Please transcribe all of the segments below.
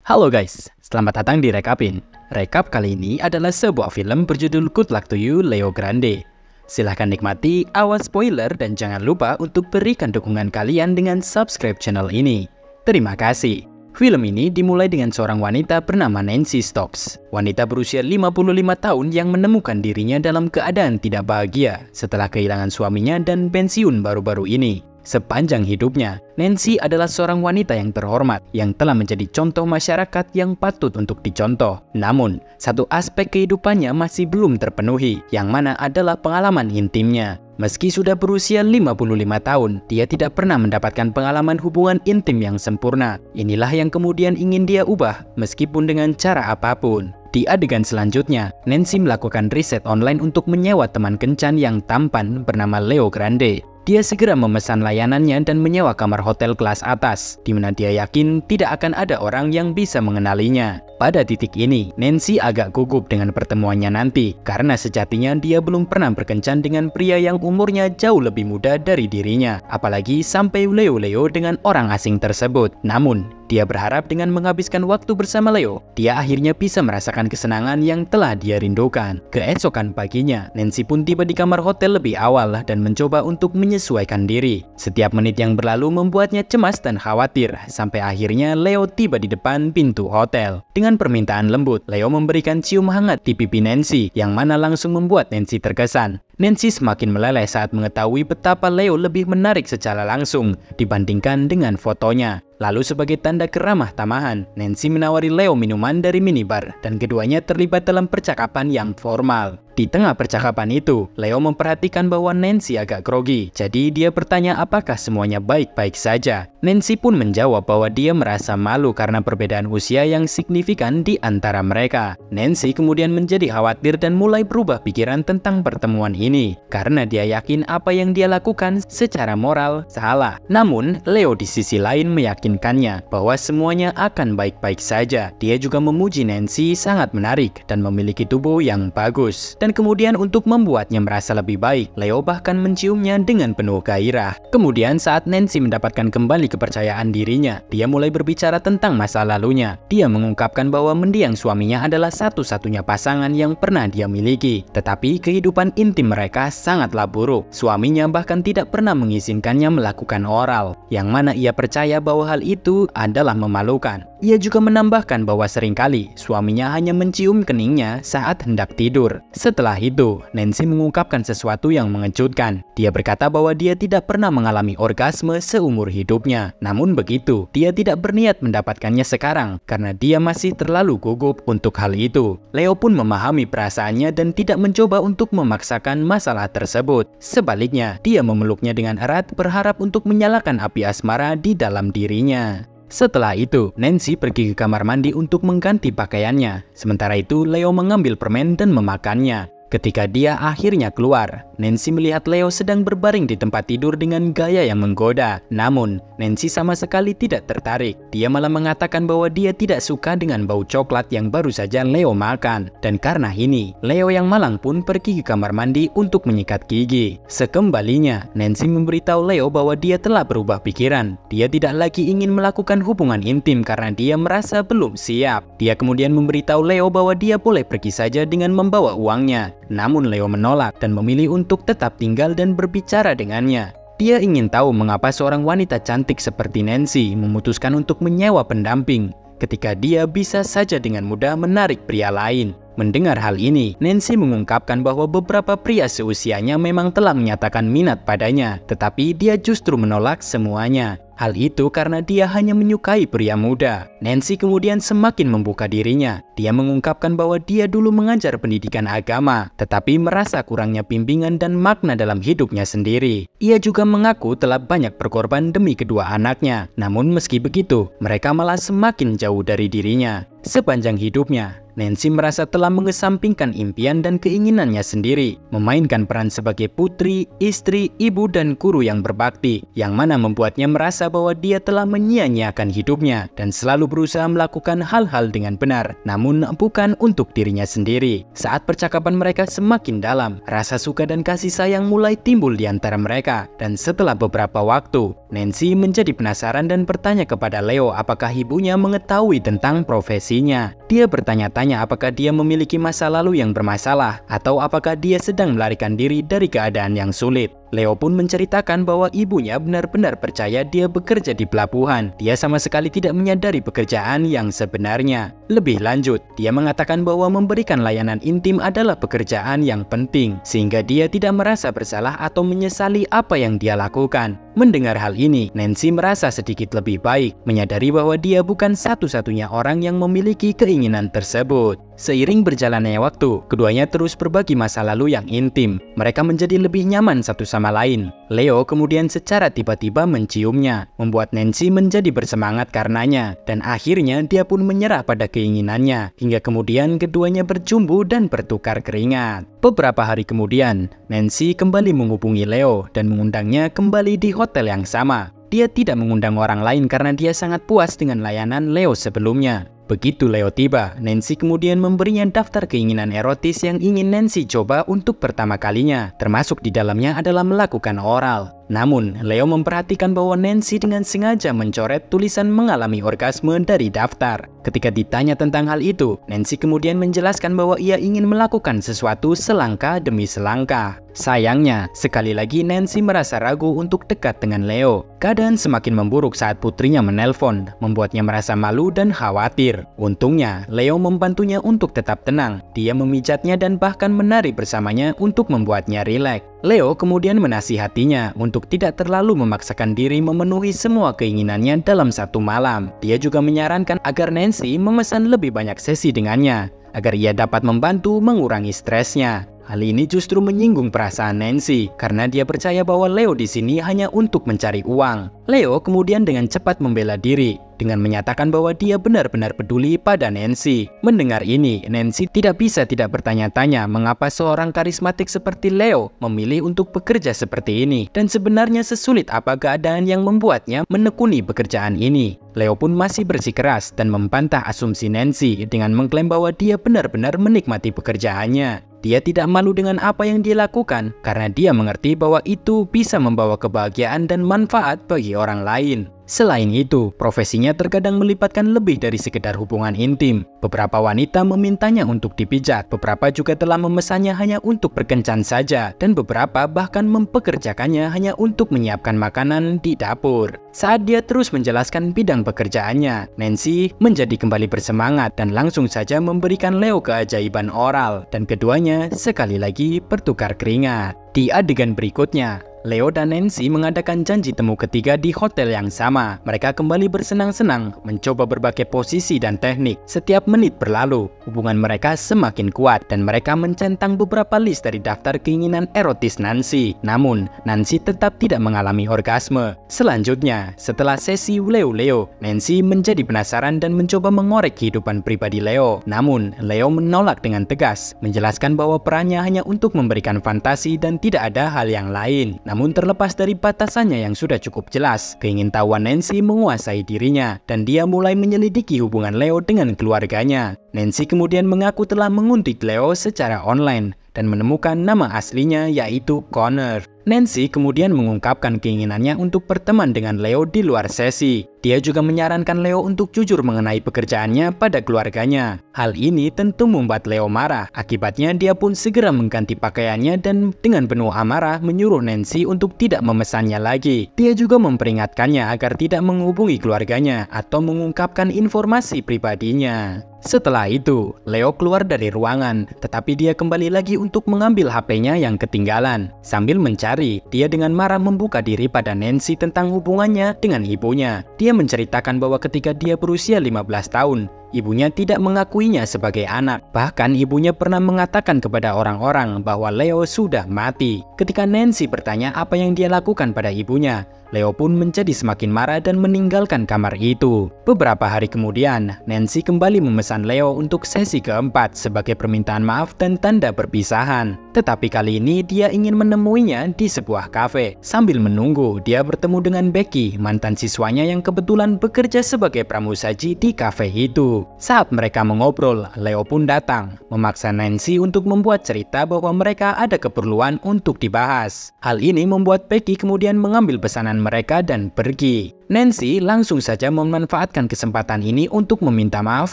Halo guys, selamat datang di Rekapin. Rekap kali ini adalah sebuah film berjudul Good Luck to You, Leo Grande. Silahkan nikmati, awas spoiler dan jangan lupa untuk berikan dukungan kalian dengan subscribe channel ini. Terima kasih. Film ini dimulai dengan seorang wanita bernama Nancy Stokes. Wanita berusia 55 tahun yang menemukan dirinya dalam keadaan tidak bahagia setelah kehilangan suaminya dan pensiun baru-baru ini. Sepanjang hidupnya, Nancy adalah seorang wanita yang terhormat yang telah menjadi contoh masyarakat yang patut untuk dicontoh. Namun, satu aspek kehidupannya masih belum terpenuhi, yang mana adalah pengalaman intimnya. Meski sudah berusia 55 tahun, dia tidak pernah mendapatkan pengalaman hubungan intim yang sempurna. Inilah yang kemudian ingin dia ubah, meskipun dengan cara apapun. Di adegan selanjutnya, Nancy melakukan riset online untuk menyewa teman kencan yang tampan bernama Leo Grande. Dia segera memesan layanannya dan menyewa kamar hotel kelas atas, di mana dia yakin tidak akan ada orang yang bisa mengenalinya. Pada titik ini, Nancy agak gugup dengan pertemuannya nanti, karena sejatinya dia belum pernah berkencan dengan pria yang umurnya jauh lebih muda dari dirinya, apalagi sampai Leo dengan orang asing tersebut. Namun, dia berharap dengan menghabiskan waktu bersama Leo, dia akhirnya bisa merasakan kesenangan yang telah dia rindukan. Keesokan paginya, Nancy pun tiba di kamar hotel lebih awal dan mencoba untuk menyesuaikan diri. Setiap menit yang berlalu membuatnya cemas dan khawatir, sampai akhirnya Leo tiba di depan pintu hotel. Dengan permintaan lembut, Leo memberikan cium hangat di pipi Nancy, yang mana langsung membuat Nancy terkesan. Nancy semakin meleleh saat mengetahui betapa Leo lebih menarik secara langsung dibandingkan dengan fotonya. Lalu sebagai tanda keramah tamahan, Nancy menawari Leo minuman dari minibar dan keduanya terlibat dalam percakapan yang formal. Di tengah percakapan itu, Leo memperhatikan bahwa Nancy agak grogi, jadi dia bertanya apakah semuanya baik-baik saja. Nancy pun menjawab bahwa dia merasa malu karena perbedaan usia yang signifikan di antara mereka. Nancy kemudian menjadi khawatir dan mulai berubah pikiran tentang pertemuan ini, karena dia yakin apa yang dia lakukan secara moral salah. Namun, Leo di sisi lain meyakinkannya bahwa semuanya akan baik-baik saja. Dia juga memuji Nancy sangat menarik dan memiliki tubuh yang bagus. Dan kemudian untuk membuatnya merasa lebih baik, Leo bahkan menciumnya dengan penuh gairah. Kemudian saat Nancy mendapatkan kembali kepercayaan dirinya, dia mulai berbicara tentang masa lalunya. Dia mengungkapkan bahwa mendiang suaminya adalah satu-satunya pasangan yang pernah dia miliki. Tetapi kehidupan intim mereka sangatlah buruk. Suaminya bahkan tidak pernah mengizinkannya melakukan oral, yang mana ia percaya bahwa hal itu adalah memalukan. Ia juga menambahkan bahwa seringkali suaminya hanya mencium keningnya saat hendak tidur. Setelah itu, Nancy mengungkapkan sesuatu yang mengejutkan. Dia berkata bahwa dia tidak pernah mengalami orgasme seumur hidupnya. Namun begitu, dia tidak berniat mendapatkannya sekarang karena dia masih terlalu gugup untuk hal itu. Leo pun memahami perasaannya dan tidak mencoba untuk memaksakan masalah tersebut. Sebaliknya, dia memeluknya dengan erat berharap untuk menyalakan api asmara di dalam dirinya. Setelah itu, Nancy pergi ke kamar mandi untuk mengganti pakaiannya. Sementara itu, Leo mengambil permen dan memakannya. Ketika dia akhirnya keluar, Nancy melihat Leo sedang berbaring di tempat tidur dengan gaya yang menggoda. Namun, Nancy sama sekali tidak tertarik. Dia malah mengatakan bahwa dia tidak suka dengan bau coklat yang baru saja Leo makan. Dan karena ini, Leo yang malang pun pergi ke kamar mandi untuk menyikat gigi. Sekembalinya, Nancy memberitahu Leo bahwa dia telah berubah pikiran. Dia tidak lagi ingin melakukan hubungan intim karena dia merasa belum siap. Dia kemudian memberitahu Leo bahwa dia boleh pergi saja dengan membawa uangnya. Namun Leo menolak dan memilih untuk tetap tinggal dan berbicara dengannya. Dia ingin tahu mengapa seorang wanita cantik seperti Nancy memutuskan untuk menyewa pendamping ketika dia bisa saja dengan mudah menarik pria lain. Mendengar hal ini, Nancy mengungkapkan bahwa beberapa pria seusianya memang telah menyatakan minat padanya, tetapi dia justru menolak semuanya. Hal itu karena dia hanya menyukai pria muda. Nancy kemudian semakin membuka dirinya. Dia mengungkapkan bahwa dia dulu mengajar pendidikan agama, tetapi merasa kurangnya bimbingan dan makna dalam hidupnya sendiri. Ia juga mengaku telah banyak berkorban demi kedua anaknya. Namun meski begitu, mereka malah semakin jauh dari dirinya. Sepanjang hidupnya, Nancy merasa telah mengesampingkan impian dan keinginannya sendiri, memainkan peran sebagai putri, istri, ibu, dan guru yang berbakti, yang mana membuatnya merasa bahwa dia telah menyia-nyiakan hidupnya dan selalu berusaha melakukan hal-hal dengan benar, namun bukan untuk dirinya sendiri. Saat percakapan mereka semakin dalam, rasa suka dan kasih sayang mulai timbul di antara mereka, dan setelah beberapa waktu, Nancy menjadi penasaran dan bertanya kepada Leo apakah ibunya mengetahui tentang profesinya. Dia bertanya-tanya apakah dia memiliki masa lalu yang bermasalah atau apakah dia sedang melarikan diri dari keadaan yang sulit. Leo pun menceritakan bahwa ibunya benar-benar percaya dia bekerja di pelabuhan. Dia sama sekali tidak menyadari pekerjaan yang sebenarnya. Lebih lanjut, dia mengatakan bahwa memberikan layanan intim adalah pekerjaan yang penting, sehingga dia tidak merasa bersalah atau menyesali apa yang dia lakukan. Mendengar hal ini, Nancy merasa sedikit lebih baik, menyadari bahwa dia bukan satu-satunya orang yang memiliki keinginan tersebut. Seiring berjalannya waktu, keduanya terus berbagi masa lalu yang intim. Mereka menjadi lebih nyaman satu sama lain. Leo kemudian secara tiba-tiba menciumnya, membuat Nancy menjadi bersemangat karenanya, dan akhirnya dia pun menyerah pada keinginannya, hingga kemudian keduanya berjumbu dan bertukar keringat. Beberapa hari kemudian, Nancy kembali menghubungi Leo dan mengundangnya kembali di hotel yang sama. Dia tidak mengundang orang lain karena dia sangat puas dengan layanan Leo sebelumnya. Begitu Leo tiba, Nancy kemudian memberinya daftar keinginan erotis yang ingin Nancy coba untuk pertama kalinya, termasuk di dalamnya adalah melakukan oral. Namun, Leo memperhatikan bahwa Nancy dengan sengaja mencoret tulisan mengalami orgasme dari daftar. Ketika ditanya tentang hal itu, Nancy kemudian menjelaskan bahwa ia ingin melakukan sesuatu selangkah demi selangkah. Sayangnya, sekali lagi Nancy merasa ragu untuk dekat dengan Leo. Keadaan semakin memburuk saat putrinya menelpon, membuatnya merasa malu dan khawatir. Untungnya, Leo membantunya untuk tetap tenang. Dia memijatnya dan bahkan menari bersamanya untuk membuatnya rileks. Leo kemudian menasihatinya untuk tidak terlalu memaksakan diri memenuhi semua keinginannya dalam satu malam. Dia juga menyarankan agar Nancy memesan lebih banyak sesi dengannya, agar ia dapat membantu mengurangi stresnya. Hal ini justru menyinggung perasaan Nancy karena dia percaya bahwa Leo di sini hanya untuk mencari uang. Leo kemudian dengan cepat membela diri dengan menyatakan bahwa dia benar-benar peduli pada Nancy. Mendengar ini, Nancy tidak bisa tidak bertanya-tanya mengapa seorang karismatik seperti Leo memilih untuk bekerja seperti ini, dan sebenarnya sesulit apa keadaan yang membuatnya menekuni pekerjaan ini. Leo pun masih bersikeras dan membantah asumsi Nancy dengan mengklaim bahwa dia benar-benar menikmati pekerjaannya. Dia tidak malu dengan apa yang dia lakukan karena dia mengerti bahwa itu bisa membawa kebahagiaan dan manfaat bagi orang lain. Selain itu, profesinya terkadang melibatkan lebih dari sekedar hubungan intim. Beberapa wanita memintanya untuk dipijat, beberapa juga telah memesannya hanya untuk berkencan saja, dan beberapa bahkan mempekerjakannya hanya untuk menyiapkan makanan di dapur. Saat dia terus menjelaskan bidang pekerjaannya, Nancy menjadi kembali bersemangat dan langsung saja memberikan Leo keajaiban oral, dan keduanya sekali lagi bertukar keringat. Di adegan berikutnya, Leo dan Nancy mengadakan janji temu ketiga di hotel yang sama. Mereka kembali bersenang-senang, mencoba berbagai posisi dan teknik. Setiap menit berlalu, hubungan mereka semakin kuat dan mereka mencentang beberapa list dari daftar keinginan erotis Nancy. Namun, Nancy tetap tidak mengalami orgasme. Selanjutnya, setelah sesi Leo, Nancy menjadi penasaran dan mencoba mengorek kehidupan pribadi Leo. Namun, Leo menolak dengan tegas, menjelaskan bahwa perannya hanya untuk memberikan fantasi dan tidak ada hal yang lain. Namun terlepas dari batasannya yang sudah cukup jelas, keingintahuan Nancy menguasai dirinya dan dia mulai menyelidiki hubungan Leo dengan keluarganya. Nancy kemudian mengaku telah menguntit Leo secara online dan menemukan nama aslinya yaitu Connor. Nancy kemudian mengungkapkan keinginannya untuk berteman dengan Leo di luar sesi. Dia juga menyarankan Leo untuk jujur mengenai pekerjaannya pada keluarganya. Hal ini tentu membuat Leo marah. Akibatnya dia pun segera mengganti pakaiannya dan dengan penuh amarah menyuruh Nancy untuk tidak memesannya lagi. Dia juga memperingatkannya agar tidak menghubungi keluarganya atau mengungkapkan informasi pribadinya. Setelah itu, Leo keluar dari ruangan, tetapi dia kembali lagi untuk mengambil HP-nya yang ketinggalan. Sambil mencari, dia dengan marah membuka diri pada Nancy tentang hubungannya dengan ibunya. Dia menceritakan bahwa ketika dia berusia 15 tahun, Ibunya tidak mengakuinya sebagai anak. Bahkan ibunya pernah mengatakan kepada orang-orang bahwa Leo sudah mati. Ketika Nancy bertanya apa yang dia lakukan pada ibunya, Leo pun menjadi semakin marah dan meninggalkan kamar itu. Beberapa hari kemudian, Nancy kembali memesan Leo untuk sesi keempat sebagai permintaan maaf dan tanda perpisahan. Tetapi kali ini dia ingin menemuinya di sebuah kafe. Sambil menunggu, dia bertemu dengan Becky, mantan siswanya yang kebetulan bekerja sebagai pramusaji di kafe itu. Saat mereka mengobrol, Leo pun datang, memaksa Nancy untuk membuat cerita bahwa mereka ada keperluan untuk dibahas. Hal ini membuat Becky kemudian mengambil pesanan mereka dan pergi. Nancy langsung saja memanfaatkan kesempatan ini untuk meminta maaf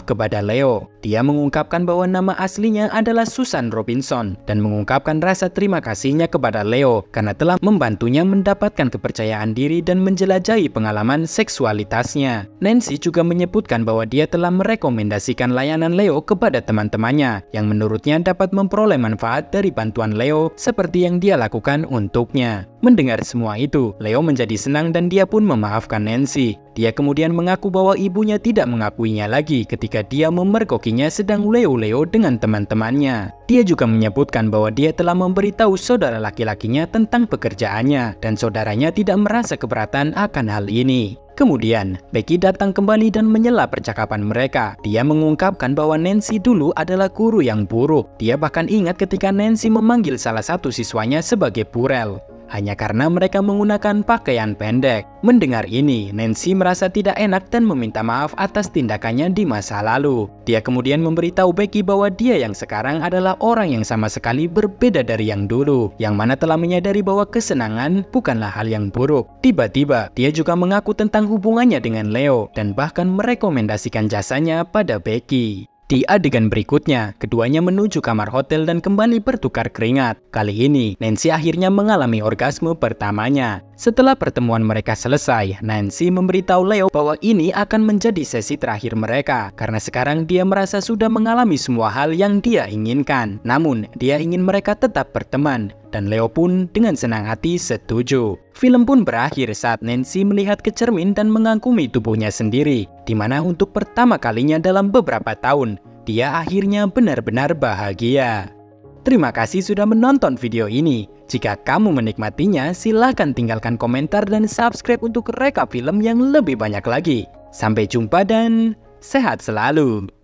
kepada Leo. Dia mengungkapkan bahwa nama aslinya adalah Susan Robinson dan mengungkapkan rasa terima kasihnya kepada Leo karena telah membantunya mendapatkan kepercayaan diri dan menjelajahi pengalaman seksualitasnya. Nancy juga menyebutkan bahwa dia telah merekomendasikan layanan Leo kepada teman-temannya yang menurutnya dapat memperoleh manfaat dari bantuan Leo seperti yang dia lakukan untuknya. Mendengar semua itu, Leo menjadi senang dan dia pun memaafkan Nancy. Dia kemudian mengaku bahwa ibunya tidak mengakuinya lagi ketika dia memergokinya sedang leo-leo dengan teman-temannya. Dia juga menyebutkan bahwa dia telah memberitahu saudara laki-lakinya tentang pekerjaannya dan saudaranya tidak merasa keberatan akan hal ini. Kemudian, Becky datang kembali dan menyela percakapan mereka. Dia mengungkapkan bahwa Nancy dulu adalah guru yang buruk. Dia bahkan ingat ketika Nancy memanggil salah satu siswanya sebagai Burel hanya karena mereka menggunakan pakaian pendek. Mendengar ini, Nancy merasa tidak enak dan meminta maaf atas tindakannya di masa lalu. Dia kemudian memberitahu Becky bahwa dia yang sekarang adalah orang yang sama sekali berbeda dari yang dulu, yang mana telah menyadari bahwa kesenangan bukanlah hal yang buruk. Tiba-tiba, dia juga mengaku tentang hubungannya dengan Leo dan bahkan merekomendasikan jasanya pada Becky. Di adegan berikutnya, keduanya menuju kamar hotel dan kembali bertukar keringat. Kali ini, Nancy akhirnya mengalami orgasme pertamanya. Setelah pertemuan mereka selesai, Nancy memberitahu Leo bahwa ini akan menjadi sesi terakhir mereka karena sekarang dia merasa sudah mengalami semua hal yang dia inginkan. Namun, dia ingin mereka tetap berteman dan Leo pun dengan senang hati setuju. Film pun berakhir saat Nancy melihat ke cermin dan mengagumi tubuhnya sendiri, di mana untuk pertama kalinya dalam beberapa tahun, dia akhirnya benar-benar bahagia. Terima kasih sudah menonton video ini. Jika kamu menikmatinya, silahkan tinggalkan komentar dan subscribe untuk rekap film yang lebih banyak lagi. Sampai jumpa dan sehat selalu.